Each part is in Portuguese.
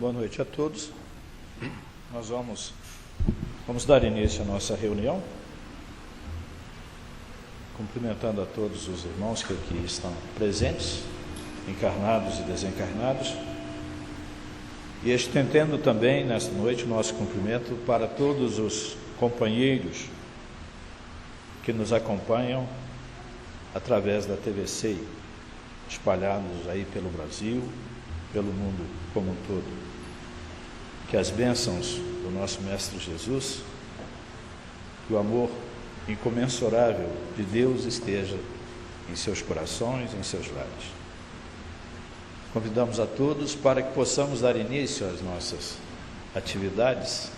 Boa noite a todos. Nós vamos dar início à nossa reunião, cumprimentando a todos os irmãos que aqui estão presentes, encarnados e desencarnados, e estendendo também nesta noite o nosso cumprimento para todos os companheiros que nos acompanham através da TVC, espalhados aí pelo Brasil, pelo mundo como um todo. Que as bênçãos do nosso Mestre Jesus, que o amor incomensurável de Deus esteja em seus corações, em seus lares. Convidamos a todos para que possamos dar início às nossas atividades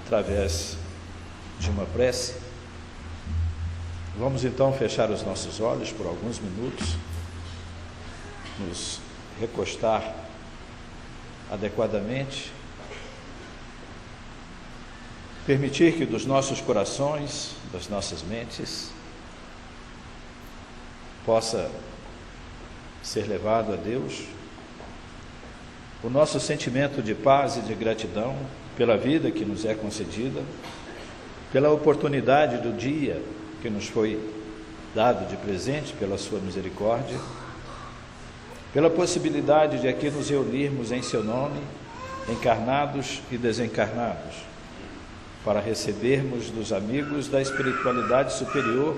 através de uma prece. Vamos então fechar os nossos olhos por alguns minutos, nos recostar adequadamente, permitir que dos nossos corações, das nossas mentes, possa ser levado a Deus o nosso sentimento de paz e de gratidão pela vida que nos é concedida, pela oportunidade do dia que nos foi dado de presente pela sua misericórdia, pela possibilidade de aqui nos reunirmos em seu nome, encarnados e desencarnados, para recebermos dos amigos da espiritualidade superior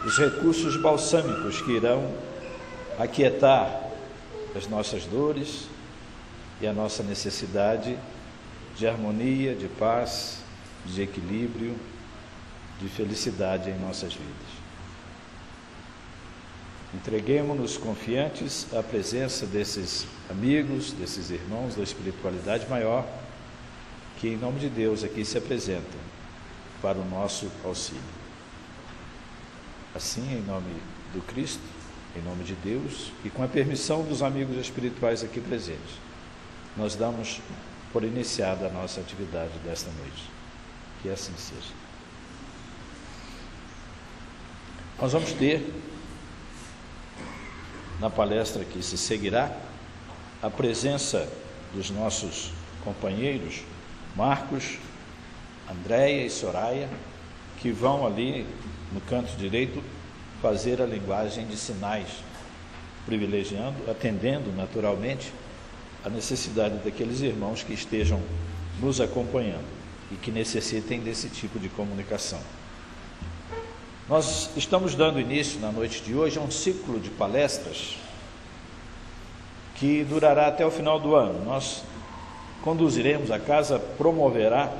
os recursos balsâmicos que irão aquietar as nossas dores e a nossa necessidade de harmonia, de paz, de equilíbrio, de felicidade em nossas vidas. Entreguemo-nos confiantes à presença desses amigos, desses irmãos da espiritualidade maior, que em nome de Deus aqui se apresentam para o nosso auxílio. Assim, em nome do Cristo, em nome de Deus e com a permissão dos amigos espirituais aqui presentes, nós damos por iniciada a nossa atividade desta noite. Que assim seja. Nós vamos ter, na palestra que se seguirá, a presença dos nossos companheiros Marcos, Andréia e Soraya, que vão ali no canto direito fazer a linguagem de sinais, privilegiando, atendendo naturalmente a necessidade daqueles irmãos que estejam nos acompanhando e que necessitem desse tipo de comunicação. Nós estamos dando início na noite de hoje a um ciclo de palestras que durará até o final do ano. Nós conduziremos, a casa promoverá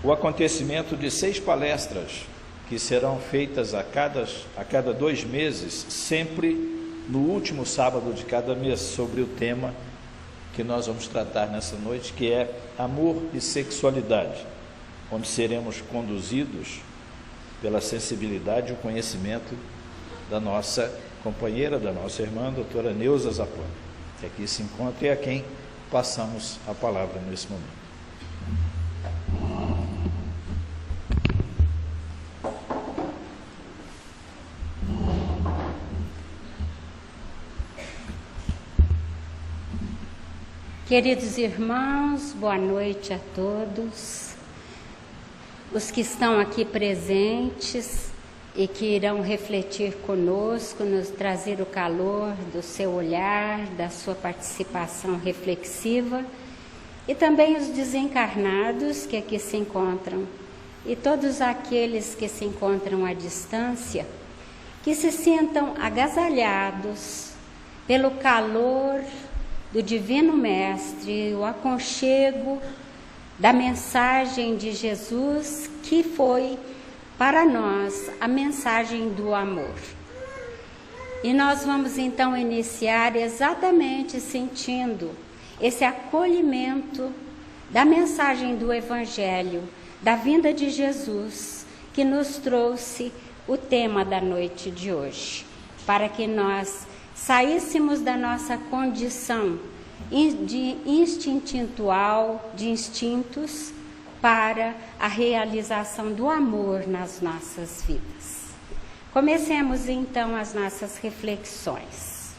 o acontecimento de 6 palestras que serão feitas a cada 2 meses, sempre no último sábado de cada mês, sobre o tema que nós vamos tratar nessa noite, que é amor e sexualidade, onde seremos conduzidos pela sensibilidade e o conhecimento da nossa companheira, da nossa irmã, doutora Neuza Zapone, que aqui se encontra e a quem passamos a palavra nesse momento. Queridos irmãos, boa noite a todos. Os que estão aqui presentes e que irão refletir conosco, nos trazer o calor do seu olhar, da sua participação reflexiva, e também os desencarnados que aqui se encontram, e todos aqueles que se encontram à distância, que se sintam agasalhados pelo calor do Divino Mestre, o aconchego da mensagem de Jesus, que foi para nós a mensagem do amor. E nós vamos então iniciar exatamente sentindo esse acolhimento da mensagem do Evangelho, da vinda de Jesus, que nos trouxe o tema da noite de hoje, para que nós saíssemos da nossa condição de instintual, de instintos, para a realização do amor nas nossas vidas. Comecemos então as nossas reflexões.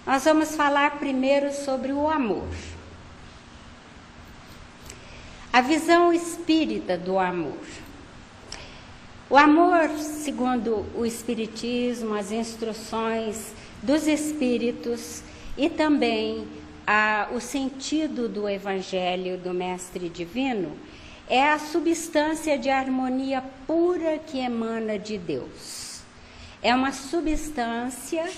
Nós vamos falar primeiro sobre o amor. A visão espírita do amor. O amor, segundo o Espiritismo, as instruções dos Espíritos e também o sentido do Evangelho do Mestre Divino, é a substância de harmonia pura que emana de Deus. É uma substância,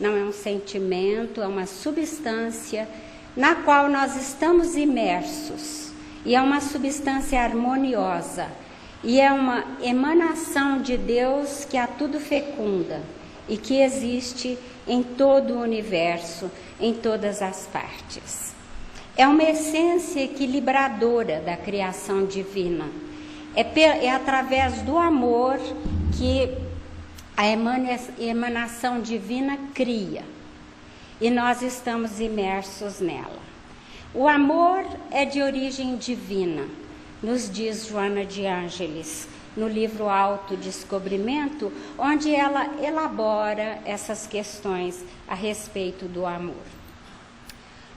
não é um sentimento, é uma substância na qual nós estamos imersos. E é uma substância harmoniosa. E é uma emanação de Deus que a tudo fecunda e que existe em todo o universo, em todas as partes. É uma essência equilibradora da criação divina. É através do amor que a emanação divina cria. E nós estamos imersos nela. O amor é de origem divina, nos diz Joana de Ângeles, no livro Autodescobrimento, onde ela elabora essas questões a respeito do amor.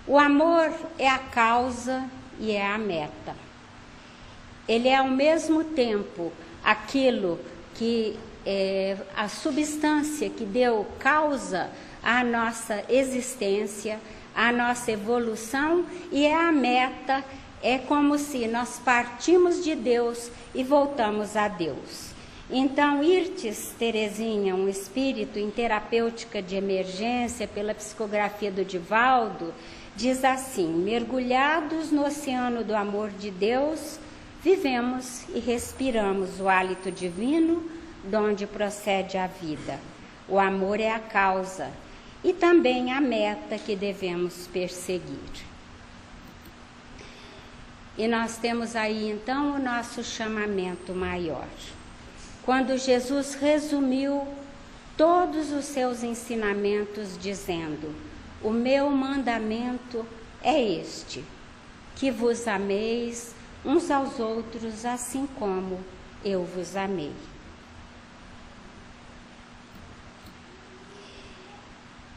O amor é a causa e é a meta. Ele é ao mesmo tempo aquilo que é a substância que deu causa à nossa existência, à nossa evolução, e é a meta. É como se nós partimos de Deus e voltamos a Deus. Então, Irtes Terezinha, um espírito em terapêutica de emergência pela psicografia do Divaldo, diz assim: mergulhados no oceano do amor de Deus, vivemos e respiramos o hálito divino, de onde procede a vida. O amor é a causa e também a meta que devemos perseguir. E nós temos aí, então, o nosso chamamento maior. Quando Jesus resumiu todos os seus ensinamentos dizendo: o meu mandamento é este, que vos ameis uns aos outros assim como eu vos amei.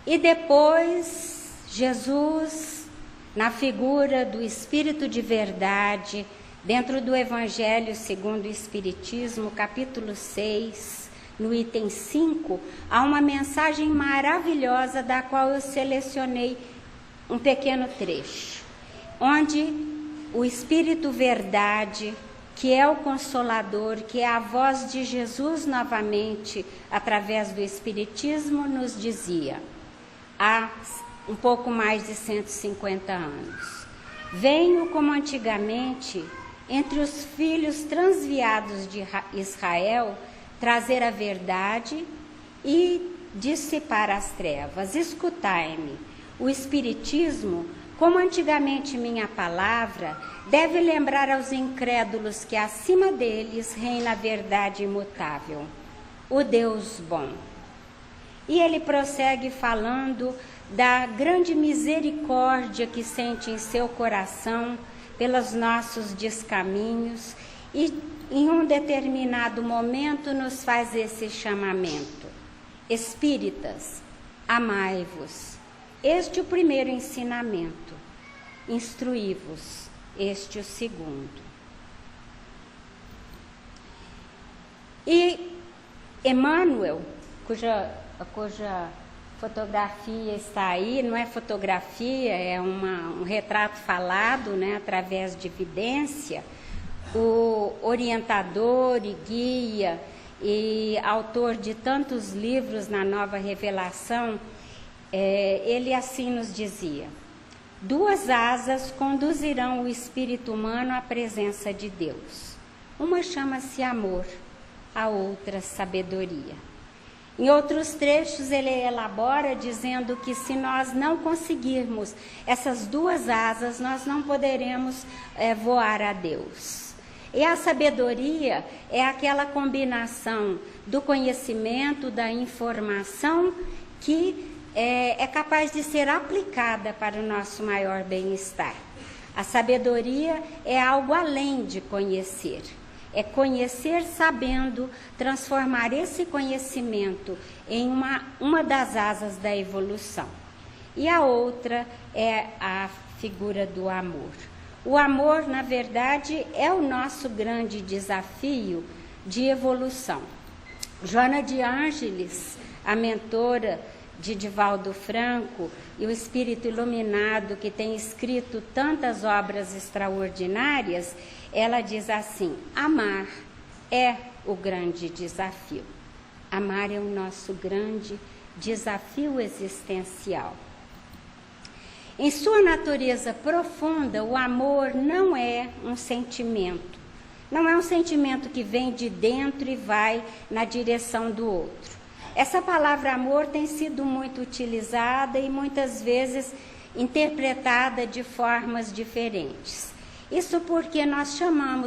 E depois, Jesus, na figura do Espírito de Verdade, dentro do Evangelho segundo o Espiritismo, capítulo 6, no item 5, há uma mensagem maravilhosa da qual eu selecionei um pequeno trecho, onde o Espírito Verdade, que é o Consolador, que é a voz de Jesus novamente, através do Espiritismo, nos dizia, há um pouco mais de 150 anos. Venho como antigamente, entre os filhos transviados de Israel, trazer a verdade e dissipar as trevas. Escutai-me. O Espiritismo, como antigamente minha palavra, deve lembrar aos incrédulos que acima deles reina a verdade imutável, o Deus bom. E ele prossegue falando da grande misericórdia que sente em seu coração pelos nossos descaminhos e em um determinado momento nos faz esse chamamento: espíritas, amai-vos. Este é o primeiro ensinamento. Instruí-vos. Este é o segundo. E Emmanuel, cuja fotografia está aí, não é fotografia, é um retrato falado, né, através de evidência, o orientador e guia e autor de tantos livros na Nova Revelação, ele assim nos dizia: 2 asas conduzirão o espírito humano à presença de Deus. Uma chama-se amor, a outra sabedoria. Em outros trechos ele elabora dizendo que se nós não conseguirmos essas 2 asas, nós não poderemos voar a Deus. E a sabedoria é aquela combinação do conhecimento, da informação que é capaz de ser aplicada para o nosso maior bem-estar. A sabedoria é algo além de conhecer. É conhecer sabendo transformar esse conhecimento em uma das asas da evolução. E a outra é a figura do amor. O amor, na verdade, é o nosso grande desafio de evolução. Joana de Ângeles, a mentora de Divaldo Franco e o espírito iluminado que tem escrito tantas obras extraordinárias, ela diz assim: amar é o grande desafio. Amar é o nosso grande desafio existencial. Em sua natureza profunda, o amor não é um sentimento. Não é um sentimento que vem de dentro e vai na direção do outro. Essa palavra amor tem sido muito utilizada e muitas vezes interpretada de formas diferentes. Isso porque nós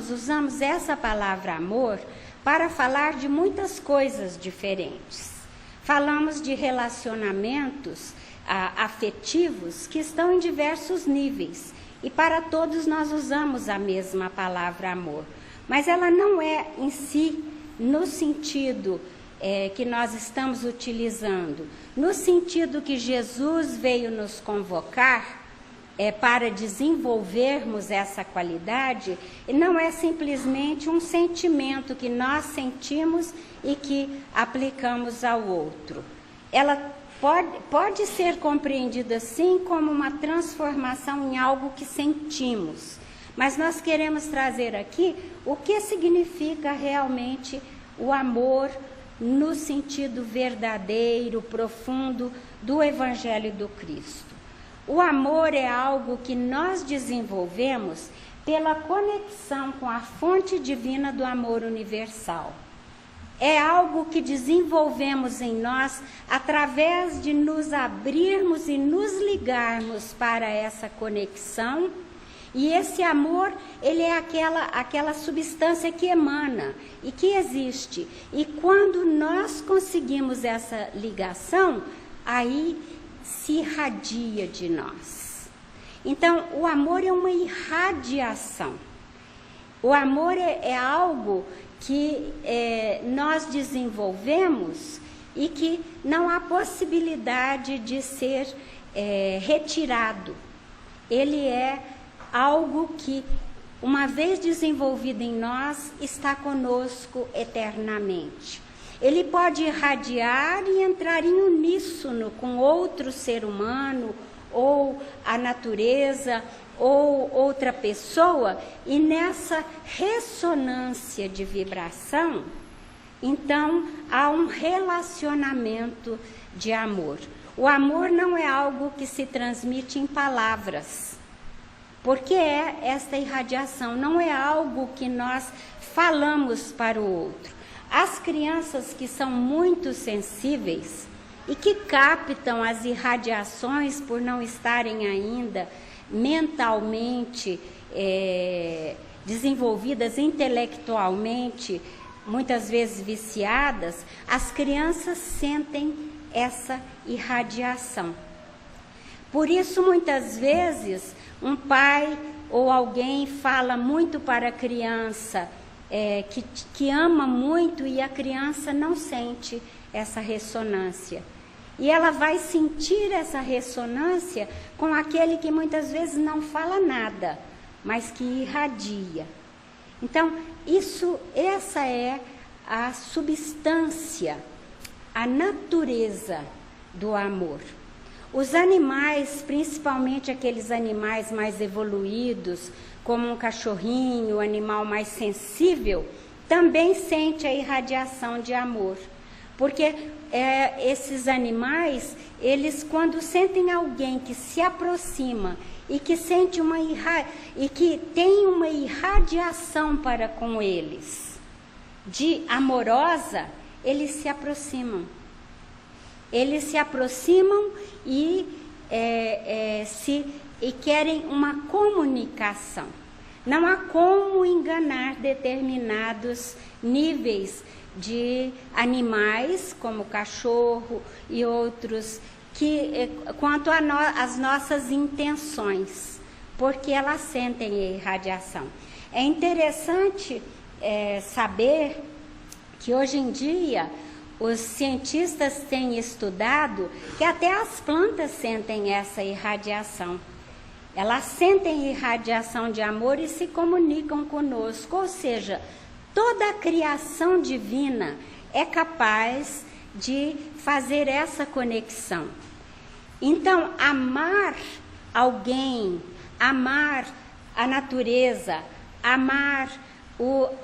usamos essa palavra amor para falar de muitas coisas diferentes. Falamos de relacionamentos afetivos que estão em diversos níveis e para todos nós usamos a mesma palavra amor, mas ela não é em si no sentido que nós estamos utilizando, no sentido que Jesus veio nos convocar para desenvolvermos essa qualidade. Não é simplesmente um sentimento que nós sentimos e que aplicamos ao outro. Ela pode ser compreendida sim como uma transformação em algo que sentimos, mas nós queremos trazer aqui o que significa realmente o amor no sentido verdadeiro, profundo do Evangelho do Cristo. O amor é algo que nós desenvolvemos pela conexão com a fonte divina do amor universal. É algo que desenvolvemos em nós através de nos abrirmos e nos ligarmos para essa conexão. E esse amor, ele é aquela substância que emana e que existe. E quando nós conseguimos essa ligação, aí se irradia de nós. Então, o amor é uma irradiação. O amor é algo que nós desenvolvemos e que não há possibilidade de ser retirado. Ele é algo que, uma vez desenvolvido em nós, está conosco eternamente. Ele pode irradiar e entrar em uníssono com outro ser humano, ou a natureza, ou outra pessoa, e nessa ressonância de vibração, então há um relacionamento de amor. O amor não é algo que se transmite em palavras, porque é esta irradiação, não é algo que nós falamos para o outro. As crianças que são muito sensíveis e que captam as irradiações por não estarem ainda mentalmente desenvolvidas, intelectualmente, muitas vezes viciadas, as crianças sentem essa irradiação. Por isso, muitas vezes, um pai ou alguém fala muito para a criança, que ama muito, e a criança não sente essa ressonância. E ela vai sentir essa ressonância com aquele que muitas vezes não fala nada, mas que irradia. Então, essa é a substância, a natureza do amor. Os animais, principalmente aqueles animais mais evoluídos, como um cachorrinho, um animal mais sensível, também sente a irradiação de amor. Porque esses animais, eles quando sentem alguém que se aproxima e que sente e que tem uma irradiação para com eles, de amorosa, eles se aproximam. Eles se aproximam e querem uma comunicação. Não há como enganar determinados níveis de animais, como o cachorro e outros, quanto às nossas intenções, porque elas sentem a irradiação. É interessante saber que hoje em dia os cientistas têm estudado que até as plantas sentem essa irradiação. Elas sentem irradiação de amor e se comunicam conosco, ou seja, toda a criação divina é capaz de fazer essa conexão. Então, amar alguém, amar a natureza, amar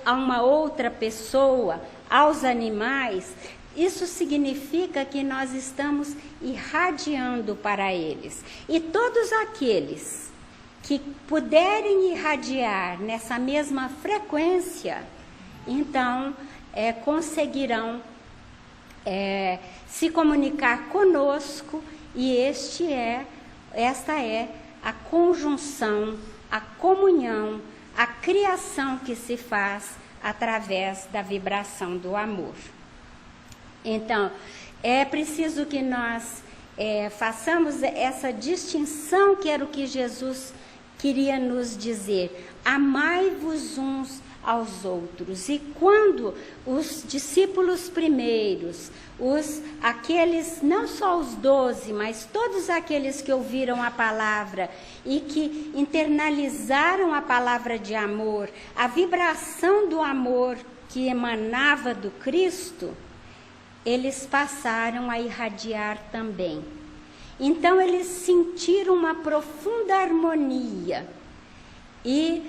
a uma outra pessoa, aos animais, isso significa que nós estamos irradiando para eles. E todos aqueles que puderem irradiar nessa mesma frequência, então conseguirão se comunicar conosco, e esta é a conjunção, a comunhão, a criação que se faz através da vibração do amor. Então, é preciso que nós façamos essa distinção, que era o que Jesus queria nos dizer: amai-vos uns aos outros. E quando os discípulos primeiros, aqueles, não só os 12, mas todos aqueles que ouviram a palavra e que internalizaram a palavra de amor, a vibração do amor que emanava do Cristo, eles passaram a irradiar também. Então eles sentiram uma profunda harmonia. E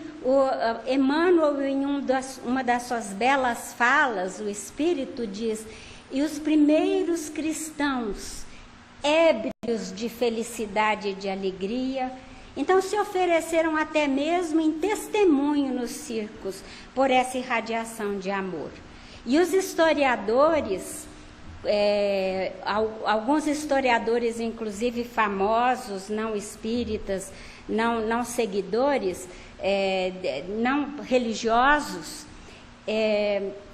Emmanuel, em uma das suas belas falas, o Espírito diz: e os primeiros cristãos, ébrios de felicidade e de alegria, então se ofereceram até mesmo em testemunho nos circos por essa irradiação de amor. E os historiadores, alguns historiadores, inclusive famosos, não espíritas, não seguidores, não religiosos,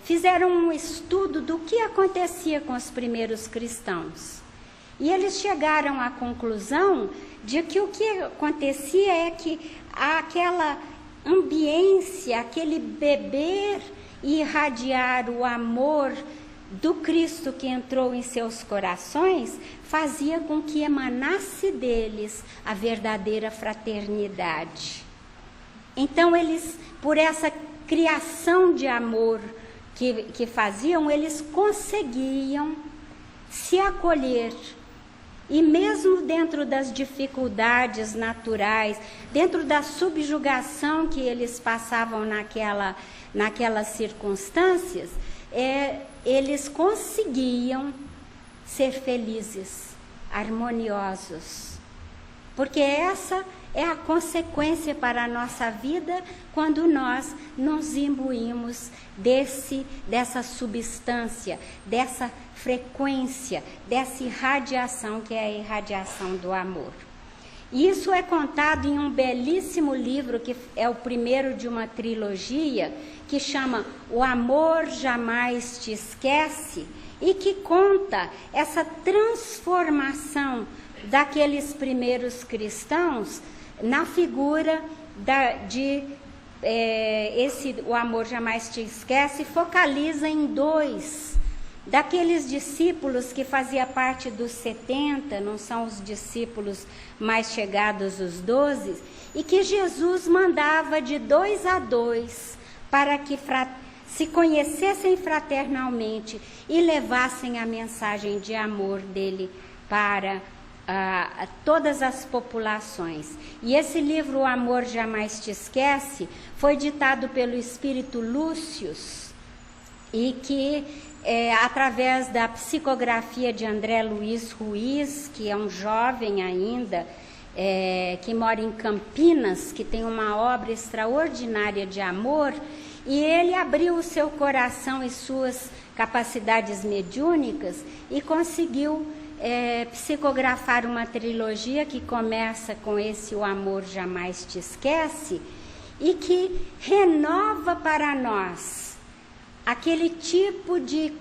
fizeram um estudo do que acontecia com os primeiros cristãos. E eles chegaram à conclusão de que o que acontecia é que aquela ambiência, aquele beber e irradiar o amor do Cristo que entrou em seus corações, fazia com que emanasse deles a verdadeira fraternidade. Então eles, por essa criação de amor que faziam, eles conseguiam se acolher. E mesmo dentro das dificuldades naturais, dentro da subjugação que eles passavam naquelas circunstâncias, eles conseguiam ser felizes, harmoniosos. Porque essa é a consequência para a nossa vida quando nós nos imbuímos dessa substância, dessa frequência, dessa irradiação que é a irradiação do amor. Isso é contado em um belíssimo livro, que é o primeiro de uma trilogia, que chama O Amor Jamais Te Esquece, e que conta essa transformação daqueles primeiros cristãos na figura O Amor Jamais Te Esquece, focaliza em 2 daqueles discípulos que fazia parte dos 70, não são os discípulos mais chegados, os 12, e que Jesus mandava de 2 a 2 para que se conhecessem fraternalmente e levassem a mensagem de amor dele para todas as populações. E esse livro, O Amor Jamais Te Esquece, foi ditado pelo Espírito Lúcius, e que através da psicografia de André Luiz Ruiz, que é um jovem ainda, que mora em Campinas, que tem uma obra extraordinária de amor, e ele abriu o seu coração e suas capacidades mediúnicas e conseguiu psicografar uma trilogia que começa com esse O Amor Jamais Te Esquece, e que renova para nós aquele tipo de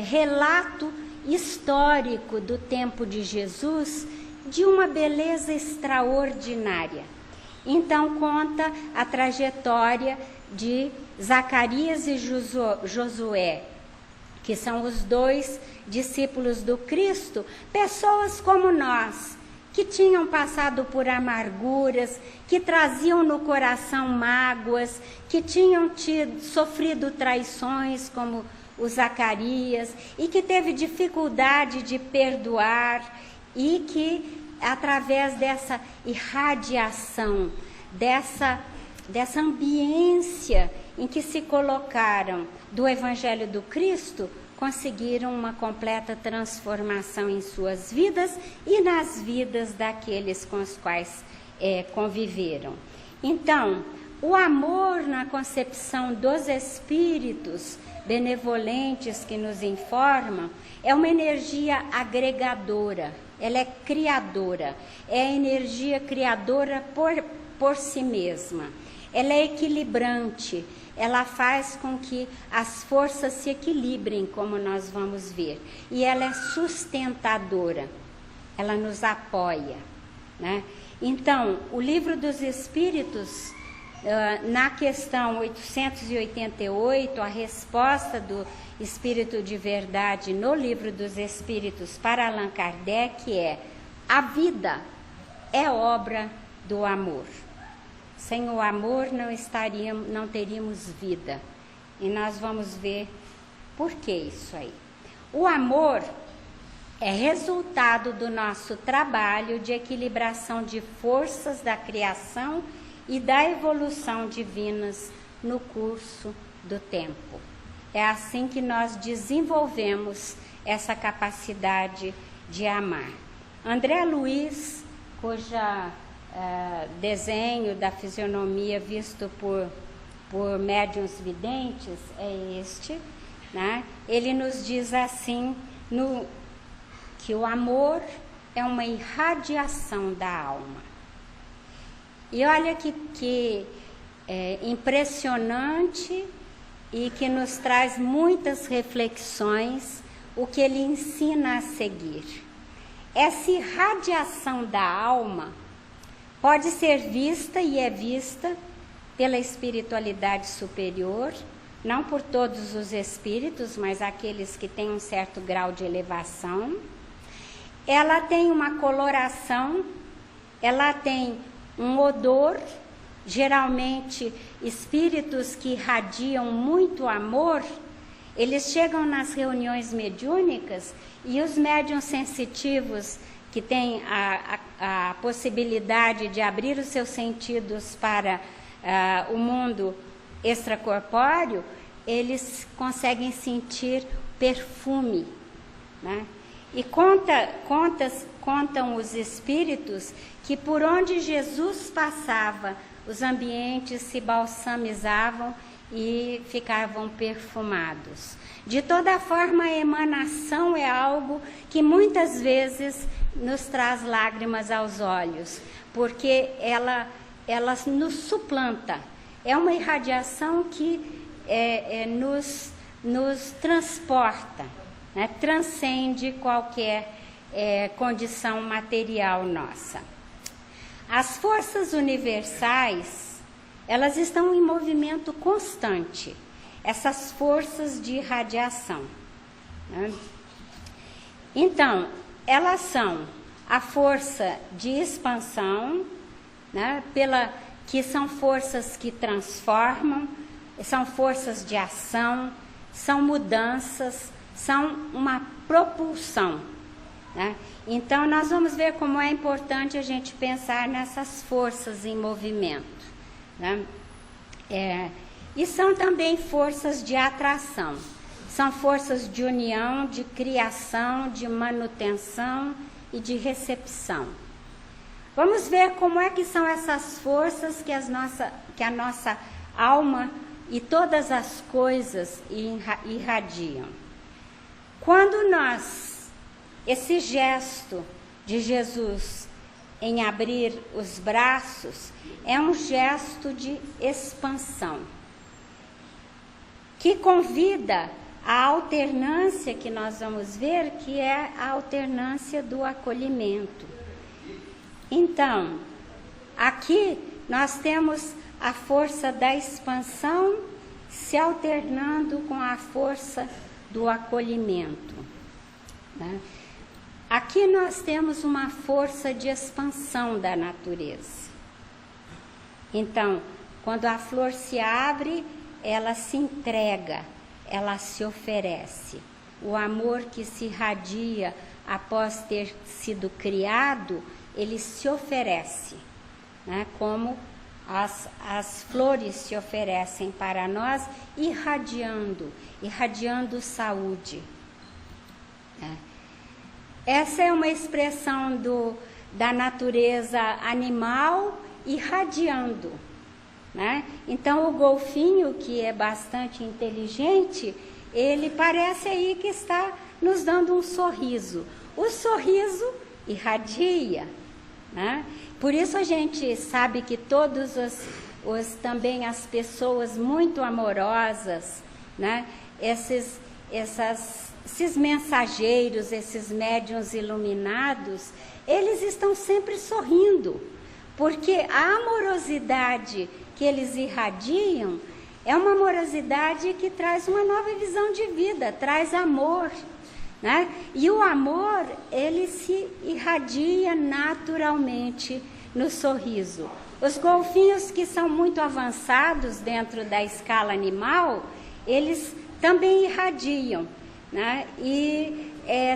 relato histórico do tempo de Jesus, de uma beleza extraordinária. Então conta a trajetória de Zacarias e Josué, que são os 2 discípulos do Cristo, pessoas como nós, que tinham passado por amarguras, que traziam no coração mágoas, que tinham sofrido traições, como o Zacarias, e que teve dificuldade de perdoar, e que, através dessa irradiação, dessa ambiência em que se colocaram do Evangelho do Cristo, conseguiram uma completa transformação em suas vidas e nas vidas daqueles com os quais conviveram. Então, o amor, na concepção dos espíritos benevolentes que nos informam, é uma energia agregadora, ela é criadora, é a energia criadora por si mesma. Ela é equilibrante, ela faz com que as forças se equilibrem, como nós vamos ver. E ela é sustentadora, ela nos apoia, né? Então, o Livro dos Espíritos, na questão 888, a resposta do Espírito de Verdade no Livro dos Espíritos para Allan Kardec é: a vida é obra do amor. Sem o amor não teríamos vida. E nós vamos ver por que isso aí. O amor é resultado do nosso trabalho de equilibração de forças da criação e da evolução divinas no curso do tempo. É assim que nós desenvolvemos essa capacidade de amar. André Luiz, cuja desenho da fisionomia visto por médiuns videntes é este, né? Ele nos diz assim, que o amor é uma irradiação da alma. E olha que impressionante e que nos traz muitas reflexões o que ele ensina a seguir. Essa irradiação da alma pode ser vista e é vista pela espiritualidade superior, não por todos os espíritos, mas aqueles que têm um certo grau de elevação. Ela tem uma coloração, ela tem um odor, geralmente espíritos que irradiam muito amor, eles chegam nas reuniões mediúnicas e os médiuns sensitivos que têm a possibilidade de abrir os seus sentidos para o mundo extracorpóreo, eles conseguem sentir perfume, né? E contam os espíritos que por onde Jesus passava, os ambientes se balsamizavam e ficavam perfumados. De toda forma, a emanação é algo que muitas vezes nos traz lágrimas aos olhos, porque ela nos suplanta. É uma irradiação que nos transporta, né? Transcende qualquer condição material nossa. As forças universais, elas estão em movimento constante, essas forças de irradiação, né? Então, elas são a força de expansão, né? Que são forças que transformam, são forças de ação, são mudanças, são uma propulsão, né? Então, nós vamos ver como é importante a gente pensar nessas forças em movimento, né? E são também forças de atração, são forças de união, de criação, de manutenção e de recepção. Vamos ver como é que são essas forças que a nossa alma e todas as coisas irradiam. Quando esse gesto de Jesus em abrir os braços é um gesto de expansão, que convida a alternância que nós vamos ver, que é a alternância do acolhimento. Então, aqui nós temos a força da expansão se alternando com a força do acolhimento, né? Aqui nós temos uma força de expansão da natureza. Então, quando a flor se abre, ela se entrega, ela se oferece. O amor que se irradia após ter sido criado, ele se oferece, né? Como as flores se oferecem para nós, irradiando saúde. Essa é uma expressão da natureza animal irradiando, né? Então o golfinho, que é bastante inteligente, ele parece aí que está nos dando um sorriso. O sorriso irradia, né? Por isso a gente sabe que todos também as pessoas muito amorosas, né? Esses mensageiros, esses médiuns iluminados, eles estão sempre sorrindo, porque a amorosidade que eles irradiam é uma amorosidade que traz uma nova visão de vida, traz amor, né? E o amor, ele se irradia naturalmente no sorriso. Os golfinhos que são muito avançados dentro da escala animal, eles também irradiam, né? E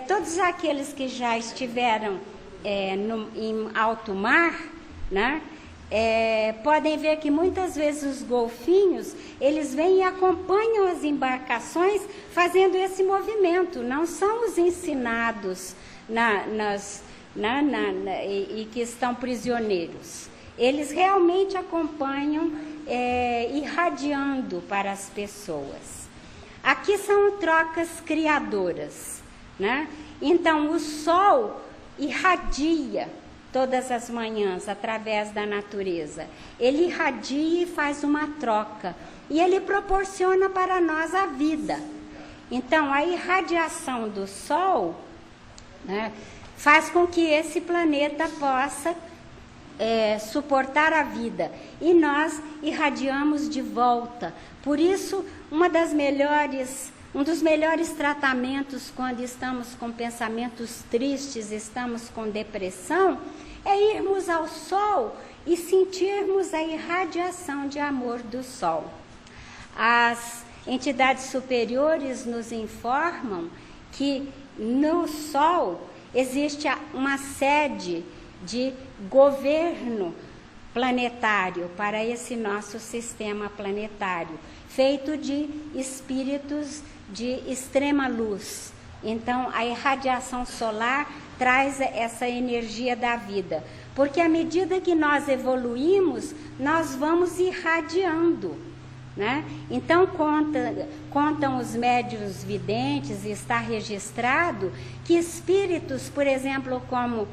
todos aqueles que já estiveram em alto mar, né? Podem ver que muitas vezes os golfinhos, eles vêm e acompanham as embarcações fazendo esse movimento, não são os ensinados e que estão prisioneiros. Eles realmente acompanham, irradiando para as pessoas. Aqui são trocas criadoras, né? Então o sol irradia todas as manhãs através da natureza. Ele irradia e faz uma troca. E ele proporciona para nós a vida. Então, a irradiação do Sol, né, faz com que esse planeta possa suportar a vida. E nós irradiamos de volta. Por isso, um dos melhores tratamentos quando estamos com pensamentos tristes, estamos com depressão, é irmos ao sol e sentirmos a irradiação de amor do sol. As entidades superiores nos informam que no sol existe uma sede de governo planetário para esse nosso sistema planetário, feito de espíritos de extrema luz. Então, a irradiação solar traz essa energia da vida, porque à medida que nós evoluímos, nós vamos irradiando, né? Então, contam os médiuns videntes, e está registrado, que espíritos, por exemplo, como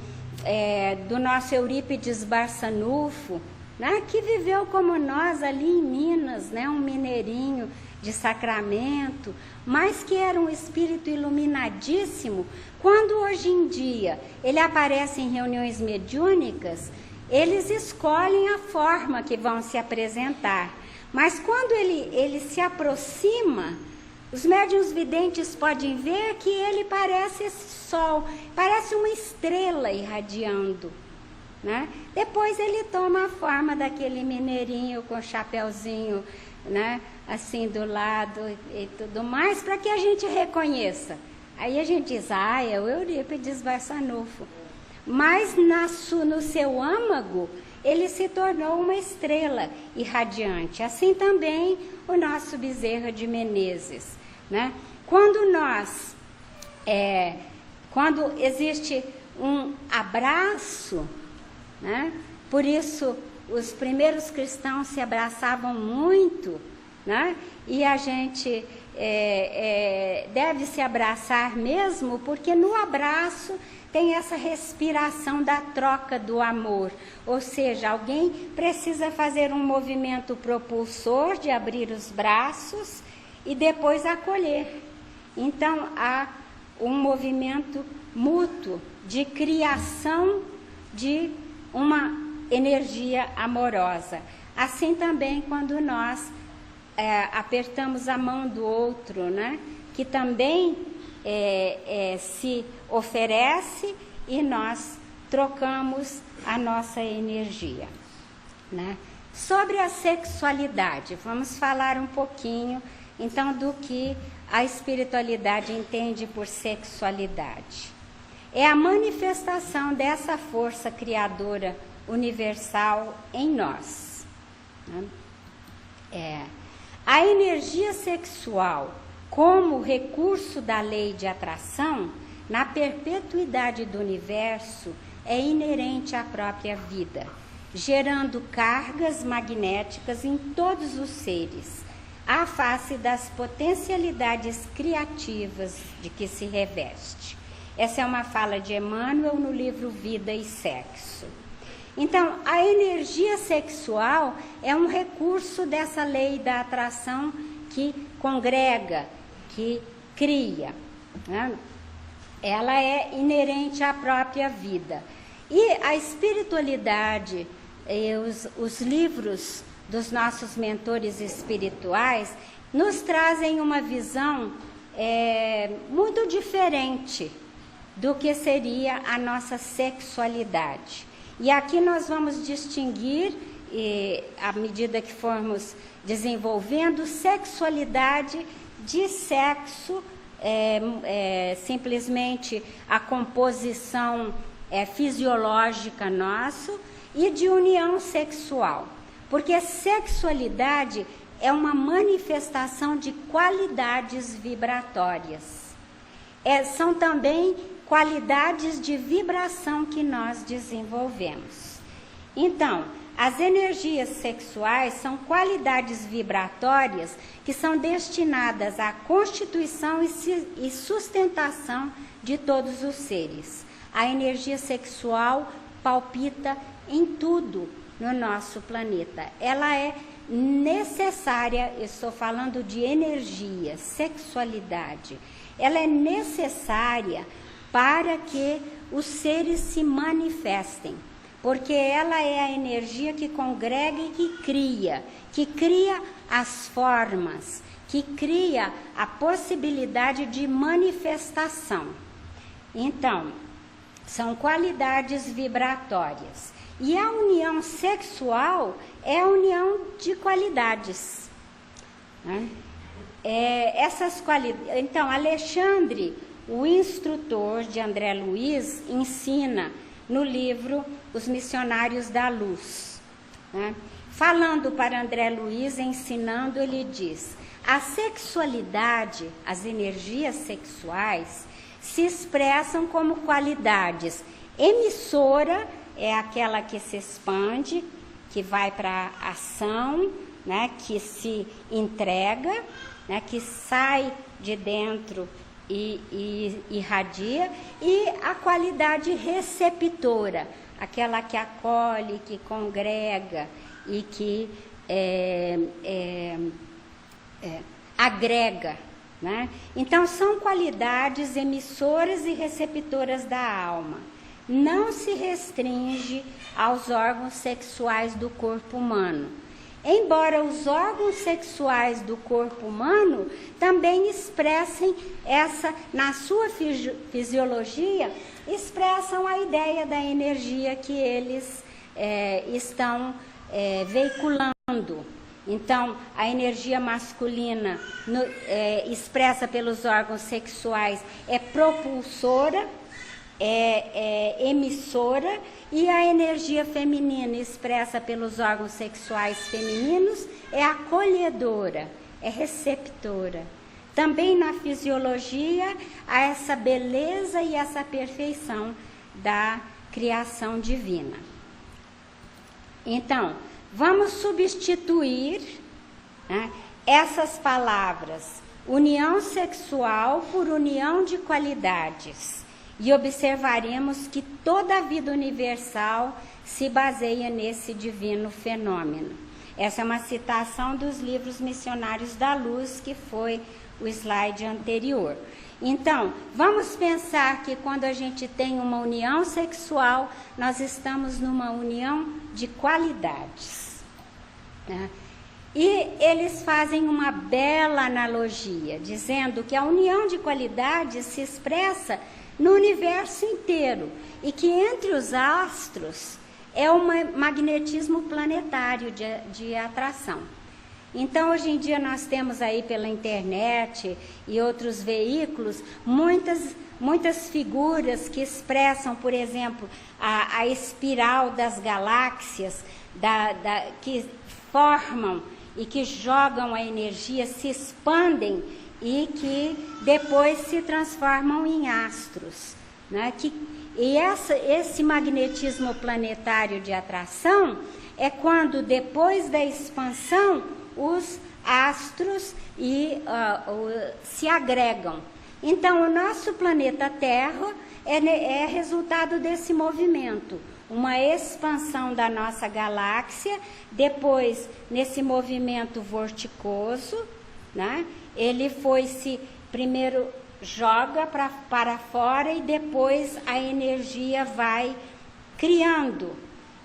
do nosso Eurípides Barçanufo, né, que viveu como nós ali em Minas, né, um mineirinho de Sacramento, mas que era um espírito iluminadíssimo. Quando hoje em dia ele aparece em reuniões mediúnicas, eles escolhem a forma que vão se apresentar. Mas quando ele se aproxima, os médiuns videntes podem ver que ele parece esse sol, parece uma estrela irradiando, né? Depois ele toma a forma daquele mineirinho com chapeuzinho, né, assim do lado e tudo mais, para que a gente reconheça. Aí a gente diz, é o Eurípides Barçanufo. Mas no seu âmago, ele se tornou uma estrela irradiante. Assim também o nosso Bezerra de Menezes, né? Quando existe um abraço, né? Por isso os primeiros cristãos se abraçavam muito, né? E a gente deve se abraçar mesmo, porque no abraço tem essa respiração da troca do amor. Ou seja, alguém precisa fazer um movimento propulsor de abrir os braços e depois acolher. Então, há um movimento mútuo de criação de uma energia amorosa. Assim também quando nós apertamos a mão do outro, né? Que também se oferece e nós trocamos a nossa energia, né? Sobre a sexualidade, vamos falar um pouquinho, então, do que a espiritualidade entende por sexualidade. É a manifestação dessa força criadora universal em nós, né? A energia sexual, como recurso da lei de atração, na perpetuidade do universo, é inerente à própria vida, gerando cargas magnéticas em todos os seres, à face das potencialidades criativas de que se reveste. Essa é uma fala de Emmanuel no livro Vida e Sexo. Então, a energia sexual é um recurso dessa lei da atração que congrega, que cria, né? Ela é inerente à própria vida. E a espiritualidade, os livros dos nossos mentores espirituais, nos trazem uma visão muito diferente do que seria a nossa sexualidade. E aqui nós vamos distinguir, à medida que formos desenvolvendo, sexualidade de sexo, simplesmente a composição fisiológica nossa, e de união sexual. Porque sexualidade é uma manifestação de qualidades vibratórias. São também qualidades de vibração que nós desenvolvemos. Então, as energias sexuais são qualidades vibratórias que são destinadas à constituição e sustentação de todos os seres. A energia sexual palpita em tudo no nosso planeta. Ela é necessária, eu estou falando de energia, sexualidade. Ela é necessária para que os seres se manifestem, porque ela é a energia que congrega e que cria as formas, que cria a possibilidade de manifestação. Então, são qualidades vibratórias. E a união sexual é a união de qualidades, né? Então, Alexandre, o instrutor de André Luiz, ensina no livro Os Missionários da Luz, né? Falando para André Luiz, ensinando, ele diz: a sexualidade, as energias sexuais, se expressam como qualidades. Emissora é aquela que se expande, que vai para a ação, né, que se entrega, né, que sai de dentro e irradia, e a qualidade receptora, aquela que acolhe, que congrega e que agrega, né? Então, são qualidades emissoras e receptoras da alma. Não se restringe aos órgãos sexuais do corpo humano. Embora os órgãos sexuais do corpo humano também expressem na sua fisiologia, expressam a ideia da energia que eles estão veiculando. Então, a energia masculina expressa pelos órgãos sexuais é propulsora, emissora, e a energia feminina expressa pelos órgãos sexuais femininos é acolhedora, é receptora. Também na fisiologia há essa beleza e essa perfeição da criação divina. Então, vamos substituir, né, essas palavras, união sexual, por união de qualidades. E observaremos que toda a vida universal se baseia nesse divino fenômeno. Essa é uma citação dos livros Missionários da Luz, que foi o slide anterior. Então, vamos pensar que quando a gente tem uma união sexual, nós estamos numa união de qualidades, né? E eles fazem uma bela analogia, dizendo que a união de qualidades se expressa no universo inteiro e que entre os astros é um magnetismo planetário de atração. Então, hoje em dia, nós temos aí pela internet e outros veículos muitas figuras que expressam, por exemplo, a espiral das galáxias, que formam e que jogam a energia, se expandem e que depois se transformam em astros, né? Esse magnetismo planetário de atração é quando, depois da expansão, os astros se agregam. Então, o nosso planeta Terra é resultado desse movimento, uma expansão da nossa galáxia, depois, nesse movimento vorticoso, né, ele primeiro joga para fora e depois a energia vai criando,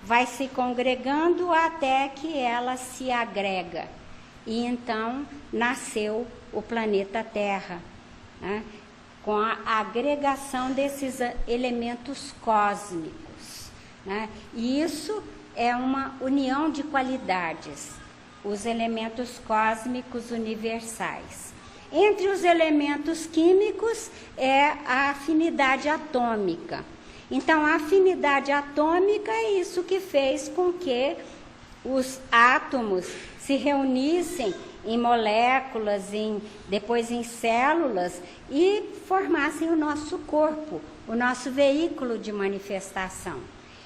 vai se congregando até que ela se agrega. E então nasceu o planeta Terra, né, com a agregação desses elementos cósmicos, né? E isso é uma união de qualidades, os elementos cósmicos universais. Entre os elementos químicos é a afinidade atômica. Então, a afinidade atômica é isso que fez com que os átomos se reunissem em moléculas, depois em células, e formassem o nosso corpo, o nosso veículo de manifestação.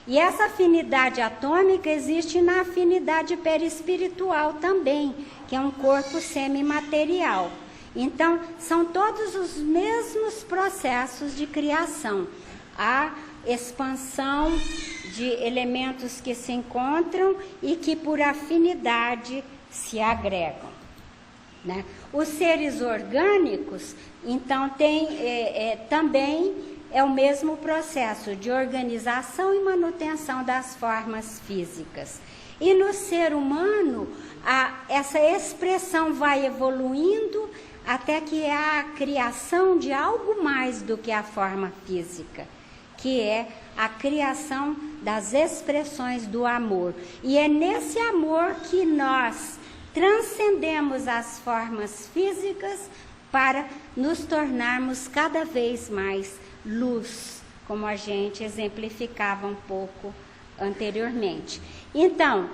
E essa afinidade atômica existe na afinidade perispiritual também, que é um corpo semimaterial. Então, são todos os mesmos processos de criação. A expansão de elementos que se encontram e que por afinidade se agregam, né? Os seres orgânicos, então, também é o mesmo processo de organização e manutenção das formas físicas. E no ser humano, essa expressão vai evoluindo até que é a criação de algo mais do que a forma física, que é a criação das expressões do amor. E é nesse amor que nós transcendemos as formas físicas para nos tornarmos cada vez mais luz, como a gente exemplificava um pouco anteriormente. Então,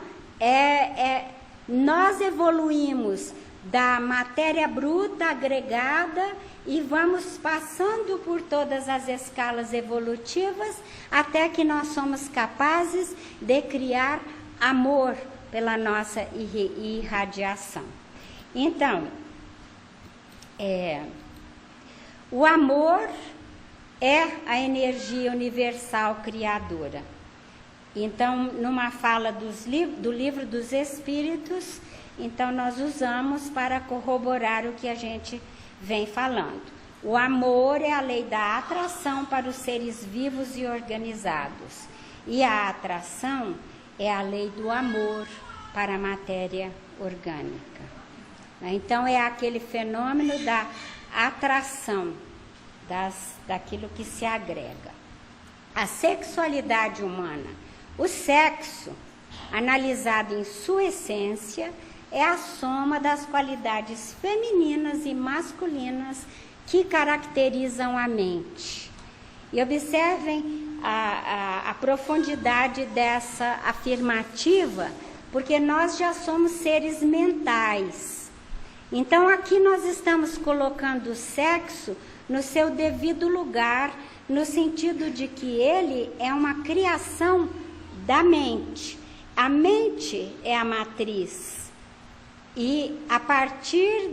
nós evoluímos da matéria bruta agregada e vamos passando por todas as escalas evolutivas até que nós somos capazes de criar amor pela nossa irradiação. Então, o amor é a energia universal criadora. Então, numa fala do Livro dos Espíritos, então nós usamos para corroborar o que a gente vem falando. O amor é a lei da atração para os seres vivos e organizados. E a atração é a lei do amor para a matéria orgânica. Então, é aquele fenômeno da atração daquilo que se agrega. A sexualidade humana, o sexo, analisado em sua essência, é a soma das qualidades femininas e masculinas que caracterizam a mente. E observem a profundidade dessa afirmativa, porque nós já somos seres mentais. Então, aqui nós estamos colocando o sexo no seu devido lugar, no sentido de que ele é uma criação da mente. A mente é a matriz. E a partir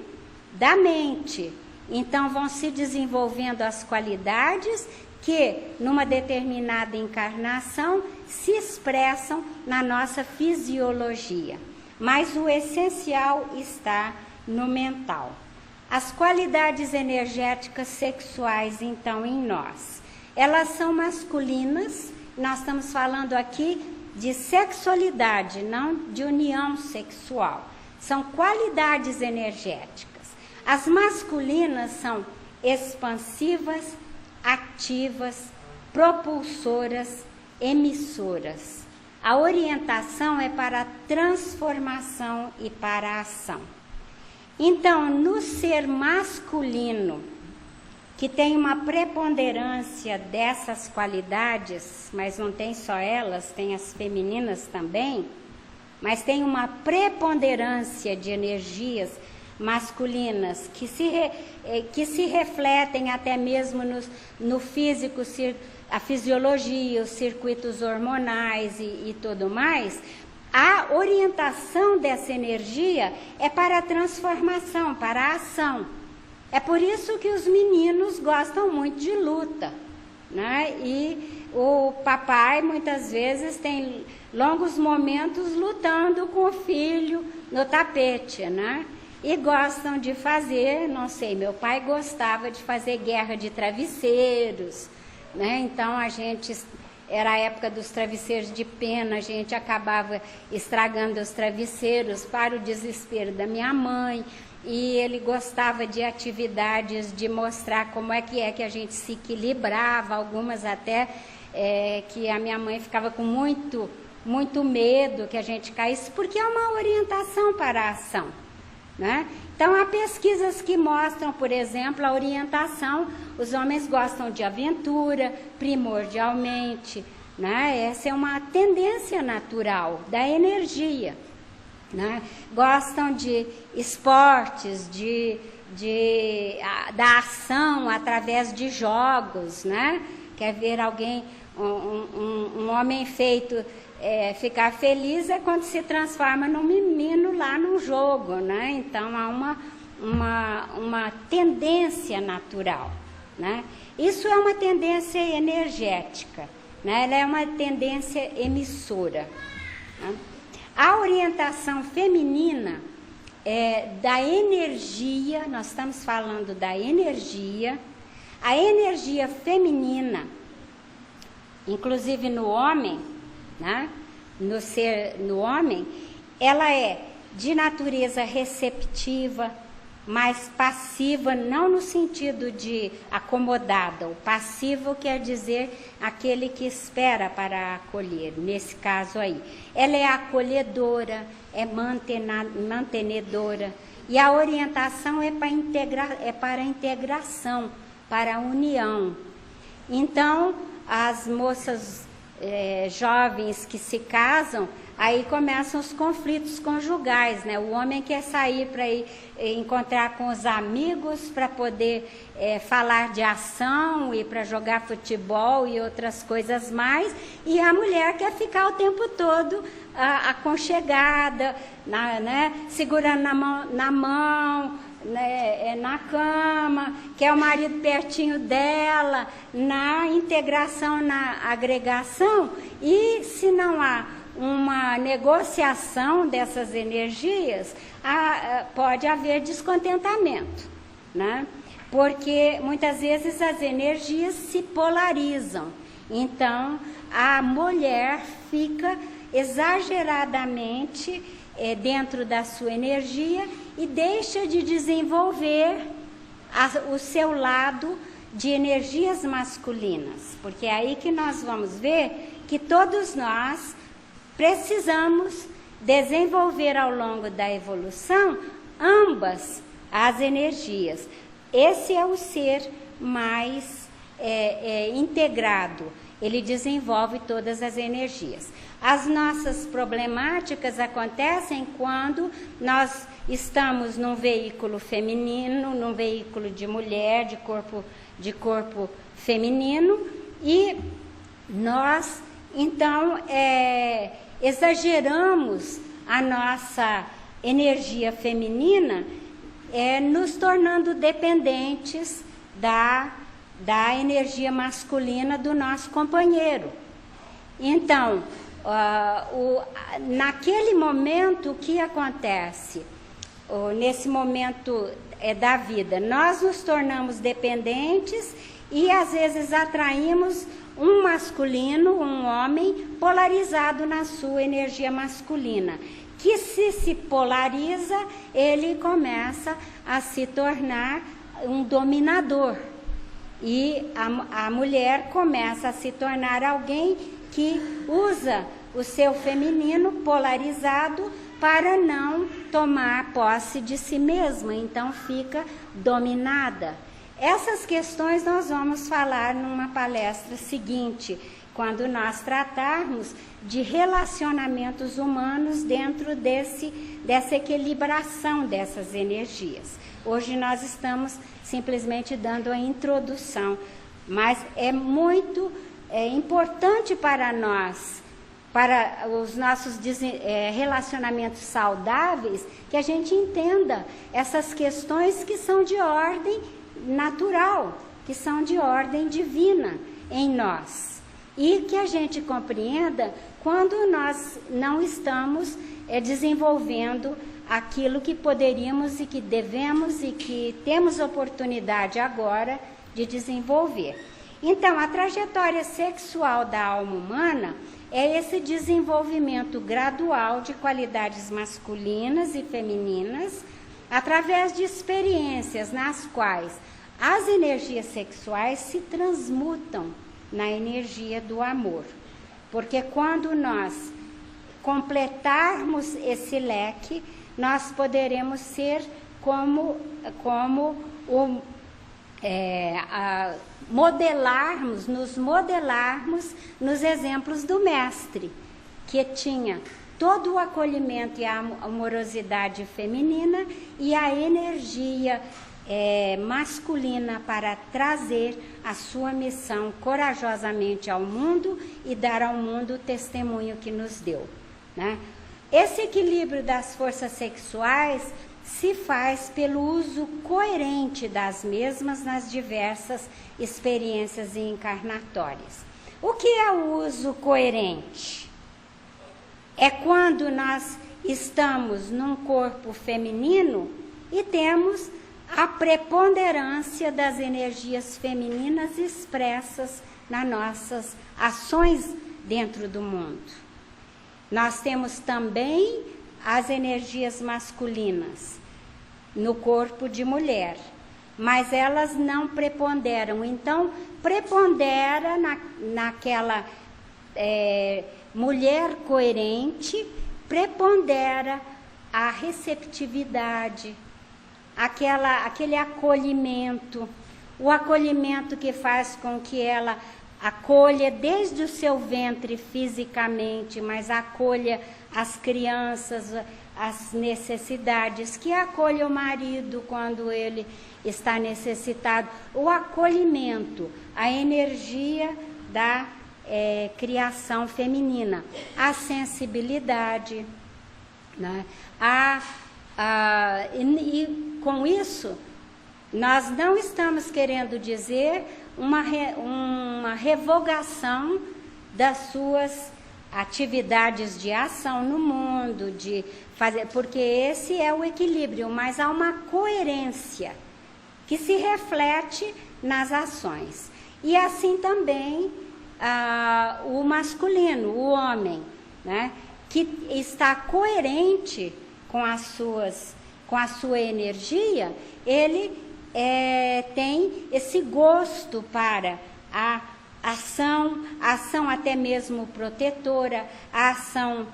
da mente, então vão se desenvolvendo as qualidades que, numa determinada encarnação, se expressam na nossa fisiologia. Mas o essencial está no mental. As qualidades energéticas sexuais, então, em nós, elas são masculinas. Nós estamos falando aqui de sexualidade, não de união sexual. são qualidades energéticas. As masculinas são expansivas, ativas, propulsoras, emissoras. A orientação é para a transformação e para a ação. Então, no ser masculino, que tem uma preponderância dessas qualidades, mas não tem só elas, tem as femininas também, mas tem uma preponderância de energias masculinas que se refletem até mesmo no físico, a fisiologia, os circuitos hormonais e tudo mais. A orientação dessa energia é para a transformação, para a ação. É por isso que os meninos gostam muito de luta, né? E o papai muitas vezes tem longos momentos lutando com o filho no tapete, né? E gostam de fazer, não sei, meu pai gostava de fazer guerra de travesseiros, né? Então era a época dos travesseiros de pena, a gente acabava estragando os travesseiros para o desespero da minha mãe. E ele gostava de atividades de mostrar como é que a gente se equilibrava, algumas até que a minha mãe ficava com muito medo que a gente caísse, porque é uma orientação para a ação, né? Então, há pesquisas que mostram, por exemplo, a orientação, os homens gostam de aventura, primordialmente, né? Essa é uma tendência natural da energia, né? Gostam de esportes, da ação através de jogos, né? Quer ver alguém, um homem feito ficar feliz é quando se transforma num menino lá num jogo, né? Então há uma tendência natural, né? Isso é uma tendência energética, né? Ela é uma tendência emissora, né? A orientação feminina da energia, nós estamos falando da energia, a energia feminina, inclusive no homem, né? No homem, ela é de natureza receptiva, mais passiva, não no sentido de acomodada. O passivo quer dizer aquele que espera para acolher, nesse caso aí. Ela é acolhedora, é mantenedora, e a orientação é para a integração, para a união. Então, as moças jovens que se casam, aí começam os conflitos conjugais, né? O homem quer sair para ir encontrar com os amigos para poder falar de ação e para jogar futebol e outras coisas mais, e a mulher quer ficar o tempo todo aconchegada, né? Segurando na mão, né? Na cama, quer o marido pertinho dela, na integração, na agregação. E se não há uma negociação dessas energias, pode haver descontentamento, né? Porque muitas vezes as energias se polarizam. Então, a mulher fica exageradamente dentro da sua energia e deixa de desenvolver o seu lado de energias masculinas. Porque é aí que nós vamos ver que todos nós precisamos desenvolver ao longo da evolução ambas as energias. Esse é o ser mais integrado, ele desenvolve todas as energias. As nossas problemáticas acontecem quando nós estamos num veículo feminino, num veículo de mulher, de corpo feminino, e nós, então, exageramos a nossa energia feminina, nos tornando dependentes da energia masculina do nosso companheiro. Então, naquele momento, o que acontece? Nesse momento da vida, nós nos tornamos dependentes e às vezes atraímos um masculino, um homem polarizado na sua energia masculina, que se polariza, ele começa a se tornar um dominador. E a mulher começa a se tornar alguém que usa o seu feminino polarizado para não tomar posse de si mesma, então fica dominada. Essas questões nós vamos falar numa palestra seguinte, quando nós tratarmos de relacionamentos humanos dentro dessa equilibração dessas energias. Hoje nós estamos simplesmente dando a introdução, mas é muito importante para nós, para os nossos relacionamentos saudáveis, que a gente entenda essas questões que são de ordem natural, que são de ordem divina em nós. E que a gente compreenda quando nós não estamos desenvolvendo aquilo que poderíamos e que devemos e que temos oportunidade agora de desenvolver. Então, a trajetória sexual da alma humana é esse desenvolvimento gradual de qualidades masculinas e femininas, através de experiências nas quais as energias sexuais se transmutam na energia do amor. Porque quando nós completarmos esse leque, nós poderemos ser nos modelarmos nos exemplos do mestre, que tinha todo o acolhimento e a amorosidade feminina e a energia masculina para trazer a sua missão corajosamente ao mundo e dar ao mundo o testemunho que nos deu, né? Esse equilíbrio das forças sexuais se faz pelo uso coerente das mesmas nas diversas experiências encarnatórias. O que é o uso coerente? É quando nós estamos num corpo feminino e temos a preponderância das energias femininas expressas nas nossas ações dentro do mundo. Nós temos também as energias masculinas no corpo de mulher, mas elas não preponderam. Então, prepondera naquela mulher coerente, prepondera a receptividade, aquele acolhimento, o acolhimento que faz com que ela acolha desde o seu ventre fisicamente, mas acolha as crianças, as necessidades, que acolha o marido quando ele está necessitado, o acolhimento, a energia da criação feminina, a sensibilidade, né? E com isso, nós não estamos querendo dizer uma revogação das suas atividades de ação no mundo, de fazer, porque esse é o equilíbrio, mas há uma coerência que se reflete nas ações. E assim também o masculino, o homem, né, que está coerente com a sua energia, ele tem esse gosto para a ação até mesmo protetora, a ação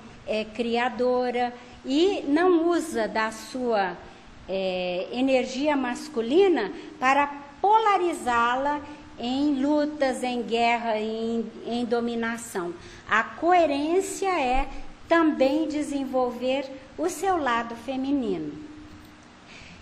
criadora, e não usa da sua energia masculina para polarizá-la em lutas, em guerra, em dominação. A coerência é também desenvolver o seu lado feminino.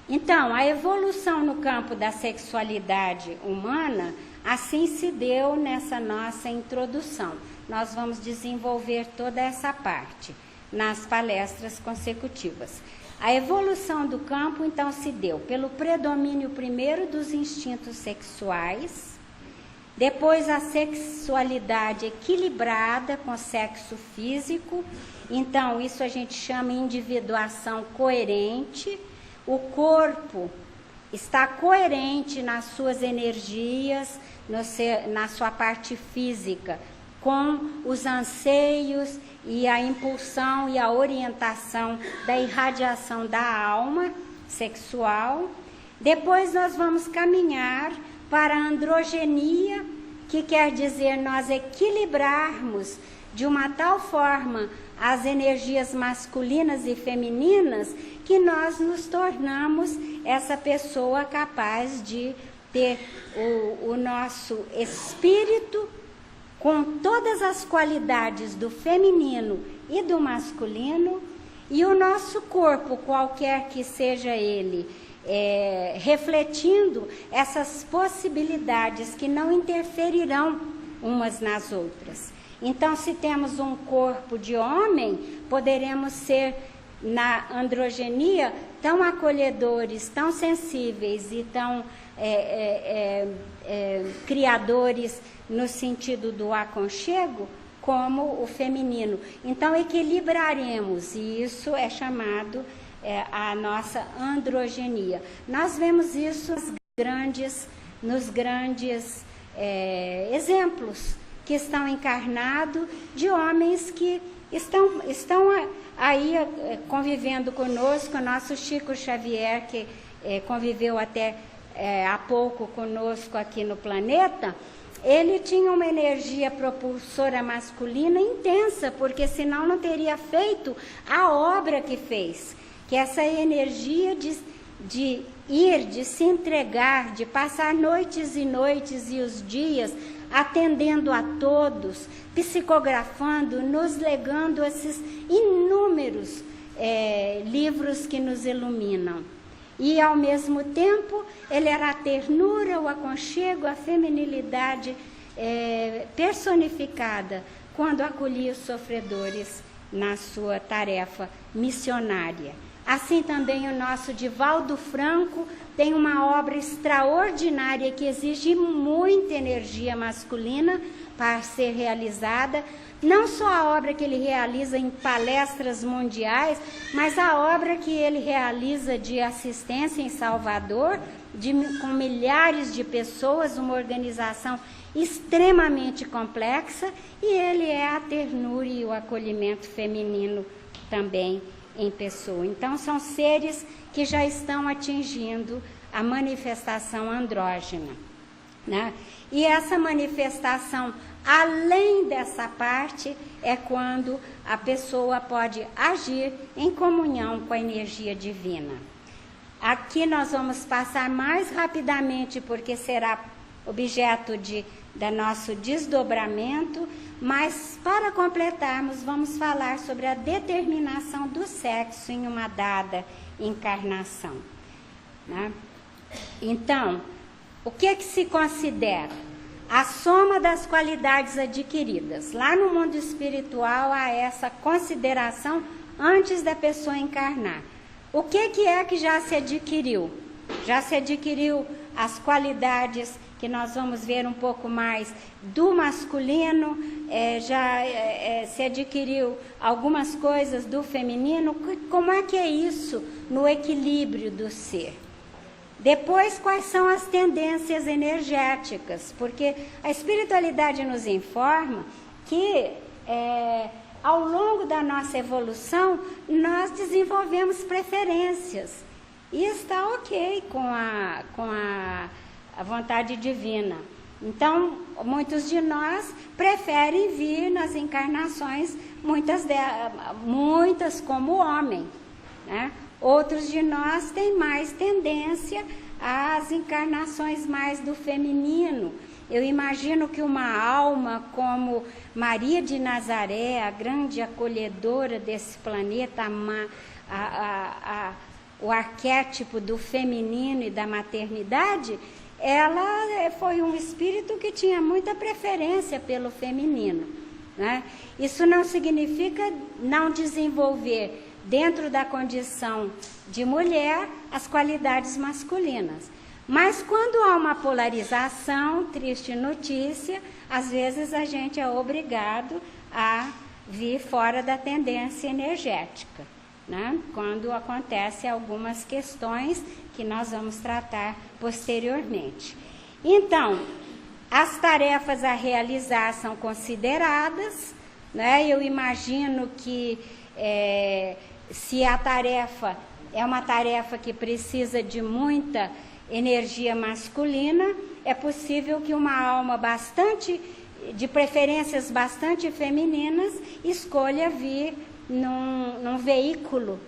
Então, a evolução no campo da sexualidade humana, assim se deu nessa nossa introdução. Nós vamos desenvolver toda essa parte nas palestras consecutivas. A evolução do campo, então, se deu pelo predomínio primeiro dos instintos sexuais, depois a sexualidade equilibrada com o sexo físico. Então, isso a gente chama de individuação coerente. O corpo está coerente nas suas energias, na sua parte física, com os anseios e a impulsão e a orientação da irradiação da alma sexual. Depois nós vamos caminhar para a androgenia, que quer dizer nós equilibrarmos de uma tal forma as energias masculinas e femininas que nós nos tornamos essa pessoa capaz de ter o nosso espírito com todas as qualidades do feminino e do masculino, e o nosso corpo, qualquer que seja ele, refletindo essas possibilidades que não interferirão umas nas outras. Então, se temos um corpo de homem, poderemos ser, na androgenia, tão acolhedores, tão sensíveis e tão criadores no sentido do aconchego, como o feminino. Então, equilibraremos, e isso é chamado a nossa androgenia. Nós vemos isso nos grandes exemplos que estão encarnados de homens que estão aí convivendo conosco. O nosso Chico Xavier, que conviveu até há pouco conosco aqui no planeta, ele tinha uma energia propulsora masculina intensa, porque senão não teria feito a obra que fez. Que essa energia de ir, de se entregar, de passar noites e noites e os dias atendendo a todos, psicografando, nos legando esses inúmeros livros que nos iluminam. E, ao mesmo tempo, ele era a ternura, o aconchego, a feminilidade personificada, quando acolhia os sofredores na sua tarefa missionária. Assim também o nosso Divaldo Franco tem uma obra extraordinária que exige muita energia masculina para ser realizada. Não só a obra que ele realiza em palestras mundiais, mas a obra que ele realiza de assistência em Salvador, com milhares de pessoas, uma organização extremamente complexa, e ele é a ternura e o acolhimento feminino também em pessoa. Então, são seres que já estão atingindo a manifestação andrógena, né? E essa manifestação, além dessa parte, é quando a pessoa pode agir em comunhão com a energia divina. Aqui nós vamos passar mais rapidamente, porque será objeto do nosso desdobramento, mas para completarmos, vamos falar sobre a determinação do sexo em uma dada encarnação, né? Então, o que se considera? A soma das qualidades adquiridas. Lá no mundo espiritual há essa consideração antes da pessoa encarnar. O que é que já se adquiriu? Já se adquiriu as qualidades que nós vamos ver um pouco mais do masculino, se adquiriu algumas coisas do feminino. Como é que é isso no equilíbrio do ser? Depois, quais são as tendências energéticas? Porque a espiritualidade nos informa que ao longo da nossa evolução nós desenvolvemos preferências. E está ok com a vontade divina. Então, muitos de nós preferem vir nas encarnações, muitas como homem, né? Outros de nós têm mais tendência às encarnações mais do feminino. Eu imagino que uma alma como Maria de Nazaré, a grande acolhedora desse planeta, o arquétipo do feminino e da maternidade, ela foi um espírito que tinha muita preferência pelo feminino, né? Isso não significa não desenvolver dentro da condição de mulher as qualidades masculinas. Mas quando há uma polarização, triste notícia, às vezes a gente é obrigado a vir fora da tendência energética, né? Quando acontecem algumas questões que nós vamos tratar posteriormente. Então, As tarefas a realizar são consideradas, né? Eu imagino que se a tarefa é uma tarefa que precisa de muita energia masculina, é possível que uma alma de preferências bastante femininas, escolha vir num veículo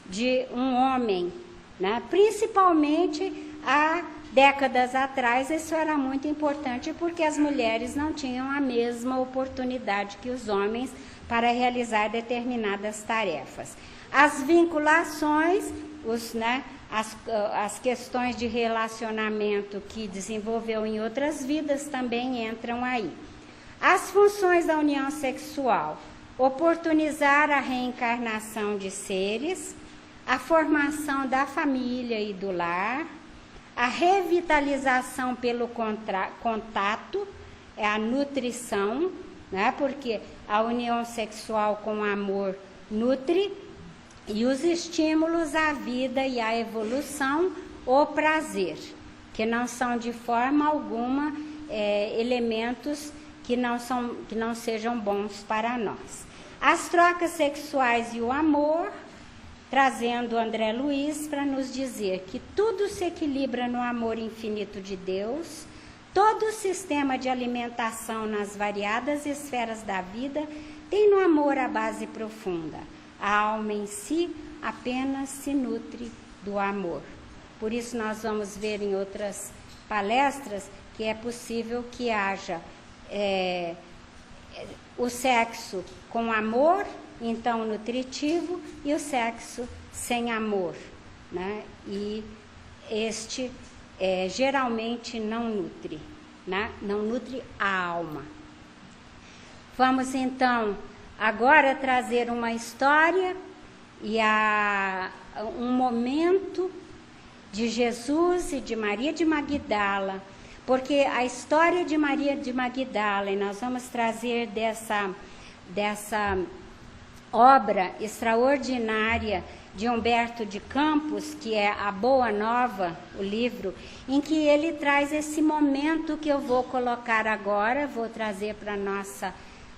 de um homem, né? Principalmente há décadas atrás isso era muito importante porque as mulheres não tinham a mesma oportunidade que os homens para realizar determinadas tarefas. As vinculações, as questões de relacionamento que desenvolveu em outras vidas também entram aí. As funções da união sexual: oportunizar a reencarnação de seres, a formação da família e do lar, a revitalização pelo contato, é a nutrição, né? Porque a união sexual com amor nutre, e os estímulos à vida e à evolução, o prazer, que não são de forma alguma elementos que não sejam bons para nós. As trocas sexuais e o amor, trazendo André Luiz para nos dizer que tudo se equilibra no amor infinito de Deus, todo o sistema de alimentação nas variadas esferas da vida tem no amor a base profunda. A alma em si apenas se nutre do amor. Por isso nós vamos ver em outras palestras que é possível que haja o sexo com amor, então nutritivo, e o sexo sem amor, né? E este geralmente não nutre, né? Não nutre a alma. Vamos então agora trazer uma história e um momento de Jesus e de Maria de Magdala, porque a história de Maria de Magdala, e nós vamos trazer dessa obra extraordinária de Humberto de Campos, que é A Boa Nova, o livro, em que ele traz esse momento que eu vou colocar agora, vou trazer para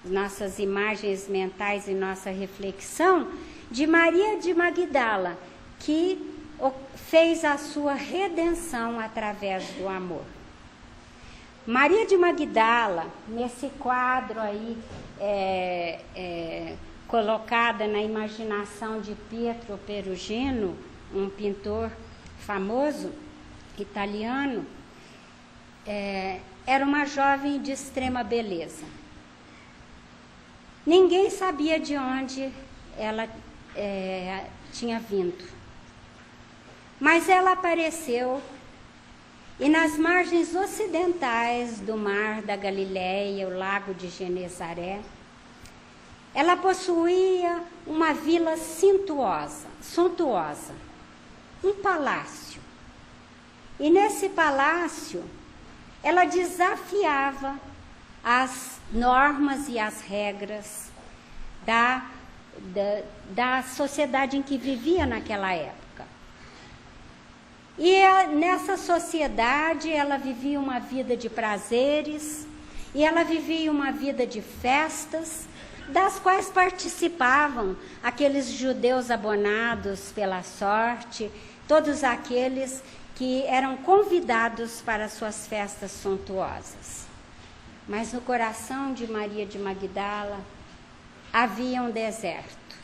nossas imagens mentais e nossa reflexão, de Maria de Magdala, que fez a sua redenção através do amor. Maria de Magdala, nesse quadro aí, colocada na imaginação de Pietro Perugino, um pintor famoso italiano, era uma jovem de extrema beleza. Ninguém sabia de onde ela tinha vindo, mas ela apareceu e nas margens ocidentais do mar da Galileia, o lago de Genezaré, ela possuía uma vila suntuosa, um palácio. E nesse palácio, ela desafiava as normas e as regras da sociedade em que vivia naquela época. E nessa sociedade, ela vivia uma vida de prazeres, e ela vivia uma vida de festas, das quais participavam aqueles judeus abonados pela sorte, todos aqueles que eram convidados para suas festas suntuosas. Mas no coração de Maria de Magdala havia um deserto.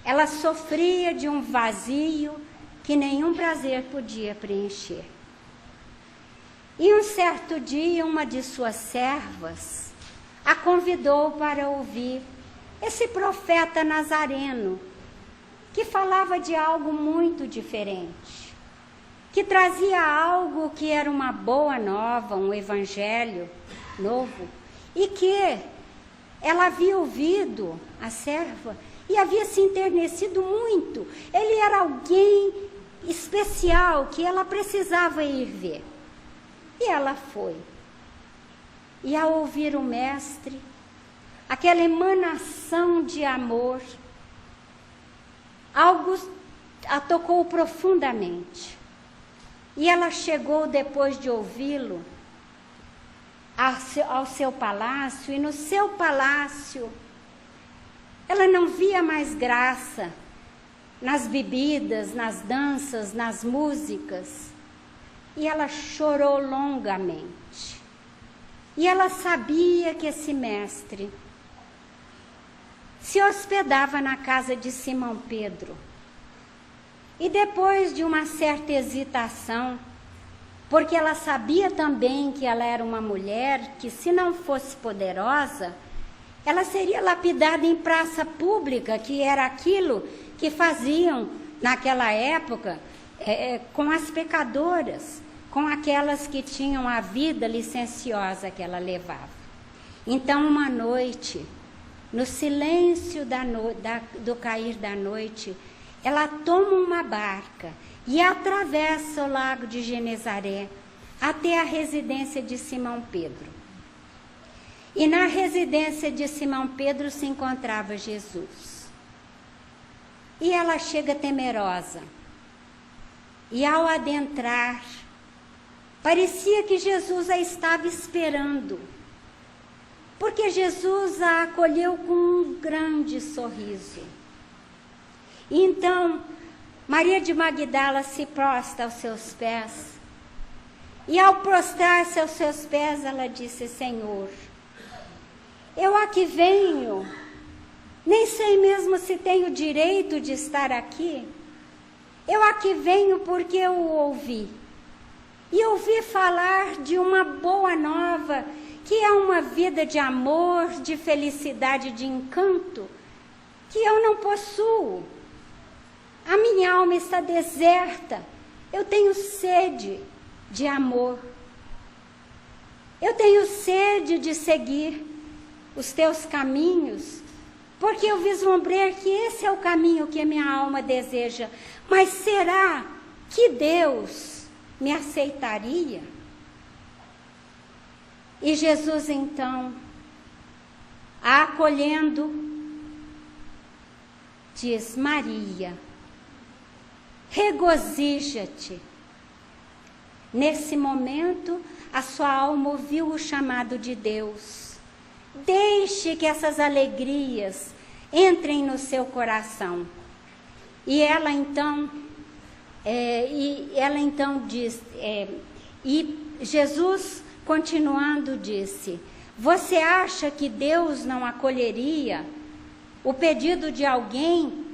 Ela sofria de um vazio que nenhum prazer podia preencher. E um certo dia, uma de suas servas a convidou para ouvir esse profeta nazareno, que falava de algo muito diferente, que trazia algo que era uma boa nova, um evangelho novo, e que ela havia ouvido, a serva, e havia se enternecido muito. Ele era alguém especial que ela precisava ir ver. E ela foi. E ao ouvir o mestre, aquela emanação de amor, algo a tocou profundamente. E ela chegou, depois de ouvi-lo, ao seu palácio, e no seu palácio ela não via mais graça nas bebidas, nas danças, nas músicas, e ela chorou longamente. E ela sabia que esse mestre se hospedava na casa de Simão Pedro. E depois de uma certa hesitação, porque ela sabia também que ela era uma mulher que, se não fosse poderosa, ela seria lapidada em praça pública, que era aquilo que faziam naquela época com as pecadoras, com aquelas que tinham a vida licenciosa que ela levava. Então, uma noite, no silêncio do cair da noite, ela toma uma barca e atravessa o lago de Genezaré até a residência de Simão Pedro. E na residência de Simão Pedro se encontrava Jesus. E ela chega temerosa. E ao adentrar, parecia que Jesus a estava esperando, porque Jesus a acolheu com um grande sorriso. E então, Maria de Magdala se prostra aos seus pés, e ao prostrar-se aos seus pés, ela disse: Senhor, eu aqui venho, nem sei mesmo se tenho direito de estar aqui. Eu aqui venho porque eu o ouvi. E ouvi falar de uma boa nova, que é uma vida de amor, de felicidade, de encanto, que eu não possuo. A minha alma está deserta. Eu tenho sede de amor. Eu tenho sede de seguir os teus caminhos, porque eu vislumbrei que esse é o caminho que a minha alma deseja. Mas será que Deus me aceitaria? E Jesus, então, a acolhendo, diz: Maria, regozija-te. Nesse momento, a sua alma ouviu o chamado de Deus. Deixe que essas alegrias entrem no seu coração. E ela então diz, e Jesus, continuando, disse: você acha que Deus não acolheria o pedido de alguém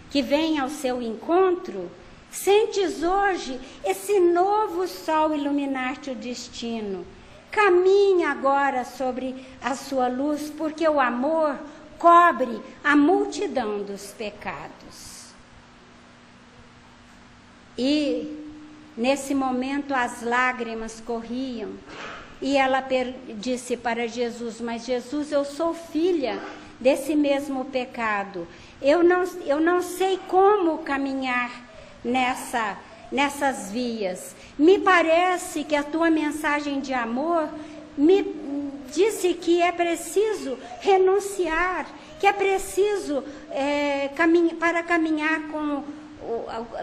que vem ao seu encontro? Sentes hoje esse novo sol iluminar-te o destino. Caminhe agora sobre a sua luz, porque o amor cobre a multidão dos pecados. E, nesse momento, as lágrimas corriam. E ela disse para Jesus: mas Jesus, eu sou filha desse mesmo pecado. Eu não sei como caminhar nessas vias. Me parece que a tua mensagem de amor me disse que é preciso renunciar, que é preciso para caminhar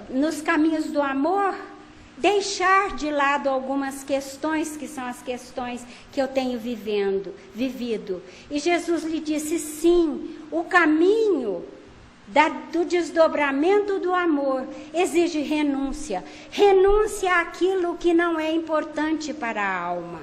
nos caminhos do amor, deixar de lado algumas questões que são as questões que eu tenho vivido. E Jesus lhe disse: sim, o caminho do desdobramento do amor exige renúncia. Renúncia àquilo que não é importante para a alma.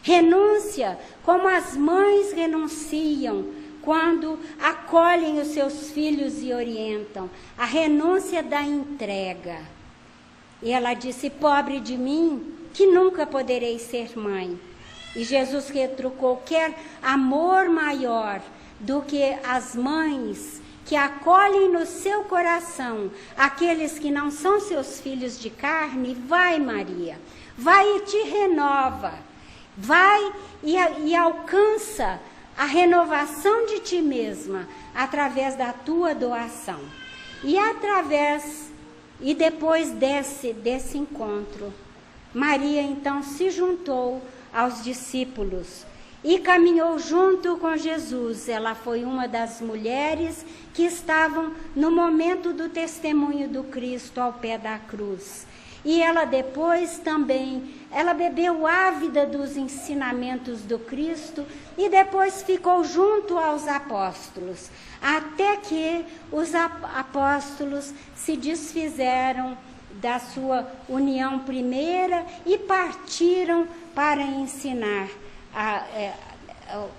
Renúncia como as mães renunciam quando acolhem os seus filhos e orientam. A renúncia da entrega. E ela disse: pobre de mim, que nunca poderei ser mãe. E Jesus retrucou: quer amor maior do que as mães que acolhem no seu coração aqueles que não são seus filhos de carne? Vai, Maria, vai e te renova, vai e alcança a renovação de ti mesma através da tua doação. E depois desse encontro, Maria então se juntou aos discípulos e caminhou junto com Jesus. Ela foi uma das mulheres que estavam no momento do testemunho do Cristo ao pé da cruz. E ela depois também, ela bebeu ávida dos ensinamentos do Cristo e depois ficou junto aos apóstolos, até que os apóstolos se desfizeram da sua união primeira e partiram para ensinar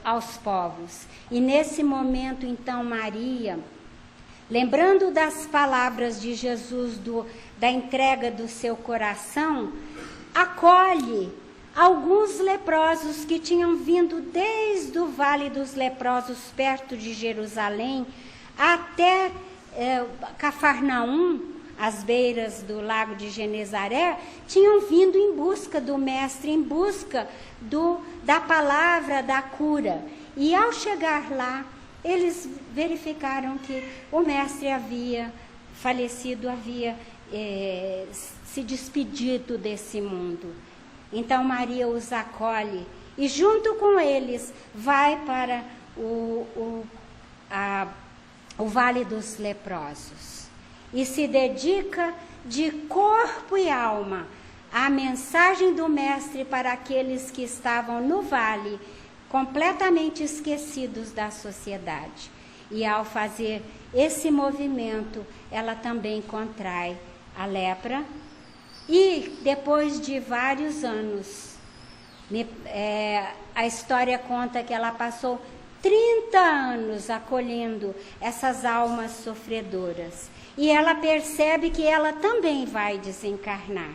aos povos. E nesse momento, então, Maria, lembrando das palavras de Jesus, da entrega do seu coração, acolhe alguns leprosos que tinham vindo desde o Vale dos Leprosos, perto de Jerusalém, até Cafarnaum, às beiras do lago de Genezaré, tinham vindo em busca do Mestre, em busca da palavra da cura. E ao chegar lá, eles verificaram que o Mestre havia falecido, havia se despedido desse mundo. Então Maria os acolhe e junto com eles vai para o Vale dos Leprosos e se dedica de corpo e alma à mensagem do Mestre para aqueles que estavam no vale, completamente esquecidos da sociedade. E ao fazer esse movimento, ela também contrai a lepra. E depois de vários anos, a história conta que ela passou 30 anos acolhendo essas almas sofredoras. E ela percebe que ela também vai desencarnar.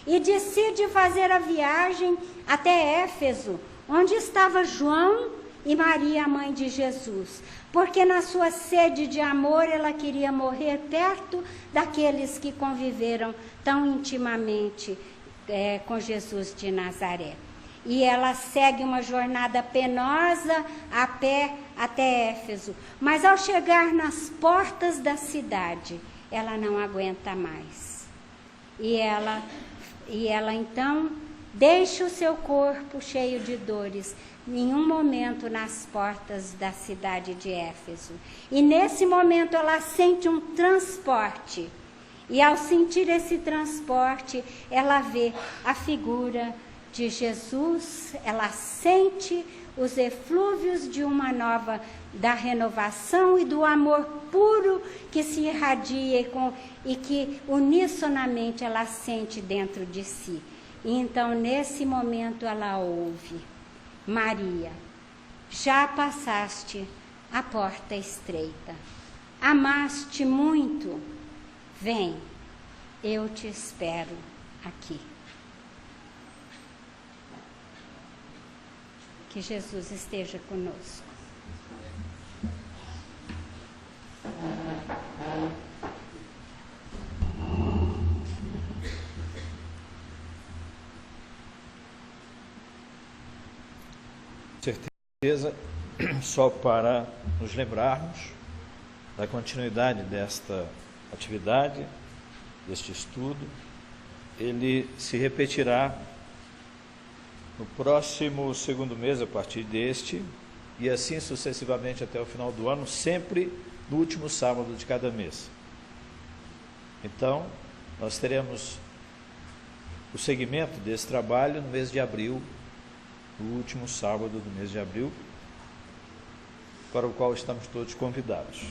E decide fazer a viagem até Éfeso, onde estava João e Maria, a mãe de Jesus. Porque na sua sede de amor, ela queria morrer perto daqueles que conviveram tão intimamente com Jesus de Nazaré. E ela segue uma jornada penosa a pé até Éfeso. Mas ao chegar nas portas da cidade, ela não aguenta mais. E ela então deixa o seu corpo cheio de dores, em um momento nas portas da cidade de Éfeso. E nesse momento ela sente um transporte. E ao sentir esse transporte, ela vê a figura de Jesus, ela sente os eflúvios de uma nova, da renovação e do amor puro que se irradia e que unissonamente ela sente dentro de si. E então, nesse momento, ela ouve: Maria, já passaste a porta estreita, amaste muito, vem, eu te espero aqui. Que Jesus esteja conosco. Certeza, só para nos lembrarmos da continuidade desta atividade, deste estudo, ele se repetirá no próximo segundo mês, a partir deste, e assim sucessivamente até o final do ano, sempre no último sábado de cada mês. Então, nós teremos o segmento desse trabalho no mês de abril, no último sábado do mês de abril, para o qual estamos todos convidados.